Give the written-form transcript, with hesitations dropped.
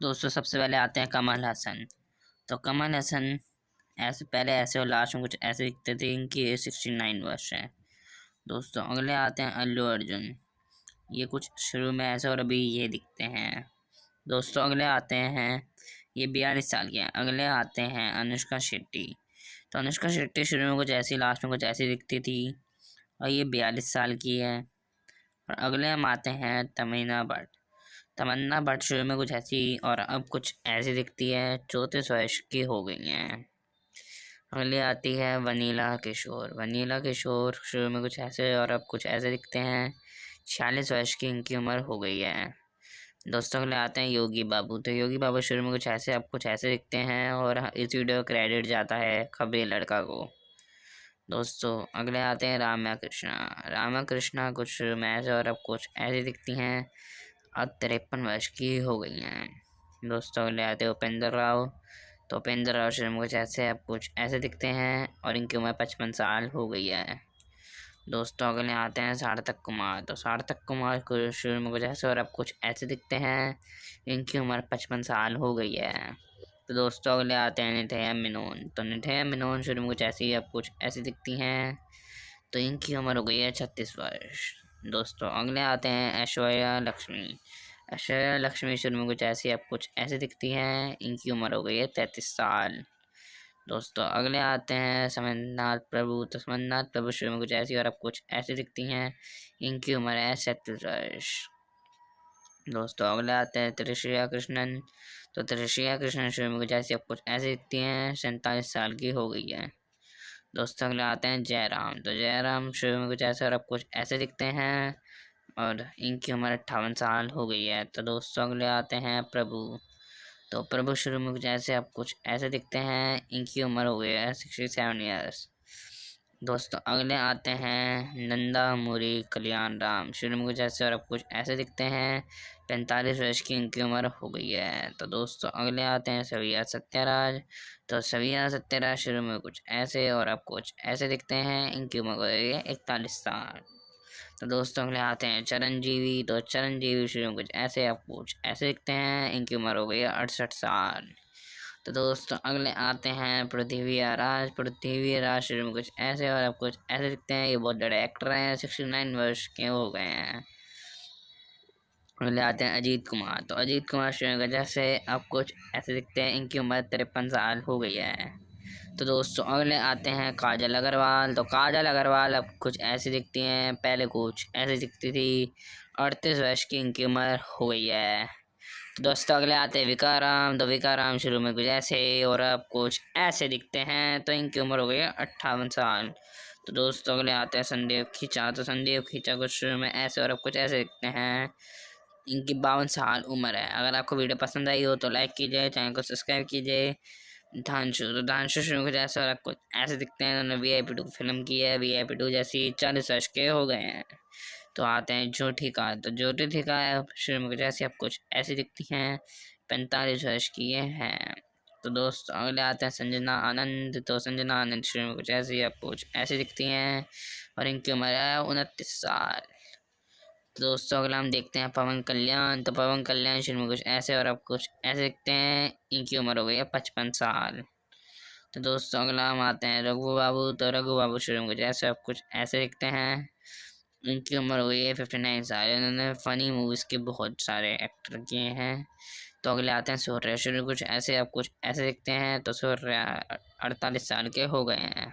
दोस्तों सबसे पहले आते हैं कमल हसन। तो कमल हसन ऐसे पहले ऐसे और लास्ट में कुछ ऐसे दिखते थे। इनकी एज 69 वर्ष है। दोस्तों अगले आते हैं अल्लू अर्जुन। ये कुछ शुरू में ऐसे और अभी ये दिखते हैं। दोस्तों अगले आते हैं, ये 42 साल के हैं। अगले आते हैं अनुष्का शेट्टी। तो अनुष्का शेट्टी शुरू में कुछ ऐसी, लास्ट में कुछ ऐसी दिखती थी और ये 42 साल की है। और अगले हम आते हैं तमन्ना भट्ट। तमन्ना भट्ट शुरू में कुछ ऐसी और अब कुछ ऐसी दिखती है, 34 वर्ष की हो गई हैं। अगली आती है वनीला किशोर। वनीला किशोर शुरू में कुछ ऐसे और अब कुछ ऐसे दिखते हैं, 46 वर्ष की इनकी उम्र हो गई है। दोस्तों अगले आते हैं योगी बाबू। तो योगी बाबू शुरू में कुछ ऐसे अब कुछ ऐसे दिखते हैं और इस वीडियो का क्रेडिट जाता है खबरी लड़का को। दोस्तों अगले आते हैं रामा कृष्णा। रामा कृष्णा कुछ शुरू में ऐसे और अब कुछ ऐसे दिखती हैं, अब 53 वर्ष की हो गई हैं। दोस्तों अगले आते हैं उपेंद्र राव। तो उपेंद्र राव शुरू में कुछ ऐसे अब कुछ ऐसे दिखते हैं और इनकी उम्र 55 साल हो गई है। दोस्तों अगले आते हैं सार्थक कुमार। तो सार्थक कुमार को शुरू में कुछ ऐसे और अब कुछ ऐसे दिखते हैं, इनकी उम्र 55 साल हो गई है। तो दोस्तों अगले आते हैं निथया मेनन। तो निथया मेनन शुरू में कुछ ऐसी अब कुछ ऐसी दिखती हैं, तो इनकी उम्र हो गई है 36 वर्ष। दोस्तों अगले आते हैं ऐश्वर्या लक्ष्मी। ऐश्वर्या लक्ष्मी शुरू में कुछ ऐसी अब कुछ ऐसी दिखती हैं, इनकी उम्र हो गई है 33 साल। दोस्तों अगले आते हैं समरनाथ प्रभु। तो समरनाथ प्रभु शुरू में कुछ ऐसी और अब कुछ ऐसी दिखती हैं, इनकी उम्र है 37 वर्ष। दोस्तों अगले आते हैं त्रिशिया कृष्णन। तो त्रिशिया कृष्णन शुरू में कुछ ऐसी अब कुछ ऐसी दिखती हैं, 47 साल की हो गई है। दोस्तों अगले आते हैं जयराम। तो जयराम शुरू में कुछ ऐसे और अब कुछ ऐसे दिखते हैं और इनकी उम्र 58 साल हो गई है। तो दोस्तों अगले आते हैं प्रभु। तो प्रभु शुरू में कुछ ऐसे अब कुछ ऐसे दिखते हैं, इनकी उम्र हो गई है 67 ईयर्स। दोस्तों अगले आते हैं नंदा मुरी कल्याण राम। शुरू में कुछ ऐसे और अब कुछ ऐसे दिखते हैं, 45 वर्ष की इनकी उम्र हो गई है। तो दोस्तों अगले आते हैं सविया सत्याराज। तो सविया सत्याराज शुरू में कुछ ऐसे और अब कुछ ऐसे दिखते हैं, इनकी उम्र हो गई है 41 साल। तो दोस्तों अगले आते हैं चिरंजीवी। तो चिरंजीवी शुरू में कुछ ऐसे अब कुछ ऐसे दिखते हैं, इनकी उम्र हो गई है 68 साल। तो दोस्तों अगले आते हैं पृथ्वीराज। पृथ्वीराज शुरू में कुछ ऐसे और अब कुछ ऐसे दिखते हैं, ये बहुत बड़े एक्टर हैं, 69 वर्ष के हो गए हैं। अगले आते हैं अजीत कुमार। तो अजीत कुमार शुरू में कुछ ऐसे अब कुछ ऐसे दिखते हैं, इनकी उम्र 53 साल हो गई है। तो दोस्तों अगले आते हैं काजल अग्रवाल। तो काजल अग्रवाल अब कुछ ऐसी दिखती हैं, पहले कुछ ऐसी दिखती थी, 38 वर्ष की इनकी उम्र हो गई है। तो दोस्तों अगले आते हैं विकाराम। तो विकाराम शुरू में कुछ ऐसे और अब कुछ ऐसे दिखते हैं, तो इनकी उम्र हो गई है 58 साल। तो दोस्तों अगले आते हैं संदीप खींचा। तो संदीप खींचा कुछ शुरू में ऐसे और अब कुछ ऐसे दिखते हैं, इनकी 52 साल उम्र है। अगर आपको वीडियो पसंद आई हो तो लाइक कीजिए, चैनल को सब्सक्राइब कीजिए। धांशु। तो धांशु शुरू में कुछ ऐसा और अब कुछ ऐसे दिखते हैं, उन्होंने VIP 2 फिल्म की है, VIP 2 जैसी 40 वर्ष के हो गए हैं। तो आते हैं ज्योति का। तो ज्योति का शुरू में कुछ ऐसी अब कुछ ऐसी दिखती हैं, 45 वर्ष की ये हैं। तो दोस्त अगले आते हैं संजना आनंद। तो संजना आनंद शुरू में कुछ ऐसी अब कुछ ऐसी दिखती हैं और इनकी उम्र है 29 साल। तो दोस्तों अगला हम देखते हैं पवन कल्याण। तो पवन कल्याण शुरू में कुछ ऐसे और अब कुछ ऐसे दिखते हैं, इनकी उम्र हो गई है 55 साल। तो दोस्तों अगला हम आते हैं रघु बाबू। तो रघु बाबू शुरू में कुछ ऐसे अब कुछ ऐसे दिखते हैं, इनकी उम्र हो गई है 59 साल। इन्होंने फनी मूवीज के बहुत सारे एक्टर किए हैं। तो अगले आते हैं सूर्य। शुरू कुछ ऐसे अब कुछ ऐसे दिखते हैं, तो सूर्य 48 साल के हो गए हैं।